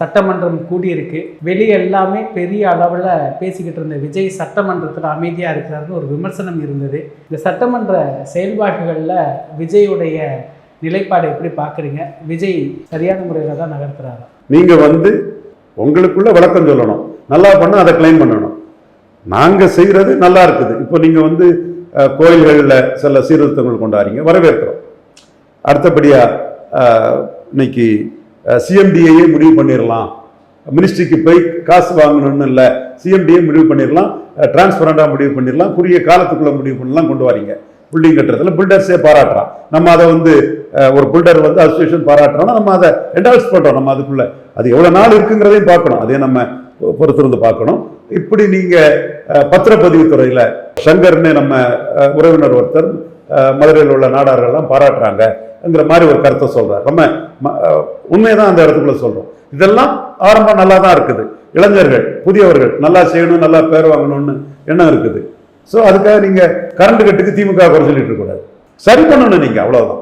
சட்டமன்றம் கூடியிருக்கு. வெளியே எல்லாமே பெரிய அளவில் பேசிக்கிட்டு இருந்த விஜய் சட்டமன்றத்தில் அமைதியாக இருக்கிறாருன்னு ஒரு விமர்சனம் இருந்தது. இந்த சட்டமன்ற செயல்பாடுகளில் விஜயுடைய நிலைப்பாடு எப்படி பார்க்குறீங்க? விஜய் சரியான முறையில் தான் நகர்த்துறாரா? நீங்கள் உங்களுக்குள்ள விளக்கம் சொல்லணும், நல்லா பண்ணால் அதை கிளைம் பண்ணணும். நாங்கள் செய்கிறது நல்லா இருக்குது. இப்போ நீங்கள் கோயில்களில் சில சீர்திருத்தங்கள் கொண்டாடுறீங்க, வரவேற்கிறோம். அடுத்தபடியாக இன்னைக்கு சிஎம்டிஏயே முடிவு பண்ணிடலாம், மினிஸ்ட்ரிக்கு போய் காசு வாங்கணும்னு இல்லை, சிஎம்டிஏ முடிவு பண்ணிடலாம், டிரான்ஸ்பரண்டாக முடிவு பண்ணிடலாம், குறுகிய காலத்துக்குள்ளே முடிவு பண்ணலாம் கொண்டு வரீங்க. பில்டிங் கட்டுறதுல பில்டர்ஸே பாராட்டுறான். நம்ம அதை ஒரு பில்டர் அசோசியேஷன் பாராட்டுறோம்னா நம்ம அதை என்டால்ஸ் பண்ணுறோம். நம்ம அதுக்குள்ளே அது எவ்வளோ நாள் இருக்குங்கிறதையும் பார்க்கணும், அதே நம்ம பொறுத்திருந்து பார்க்கணும். இப்படி நீங்கள் பத்திரப்பதிவு துறையில் சங்கர்னு நம்ம உறவினர் ஒருத்தர் மதுரையில் உள்ள நாடார்கள்லாம் பாராட்டுறாங்கங்கிற மாதிரி ஒரு கருத்தை சொல்கிறார். நம்ம உண்மைதான் அந்த இடத்துக்குள்ள சொல்கிறோம். இதெல்லாம் ஆரம்பம் நல்லா தான் இருக்குது. இளைஞர்கள் புதியவர்கள் நல்லா செய்யணும், நல்லா பேர் வாங்கணும்னு எண்ணம் இருக்குது. ஸோ அதுக்காக நீங்கள் கரண்ட் கட்டுக்கு திமுக குறை சொல்லிட்டு இருக்கக்கூடாது, சரி பண்ணணும் நீங்கள், அவ்வளோதான்.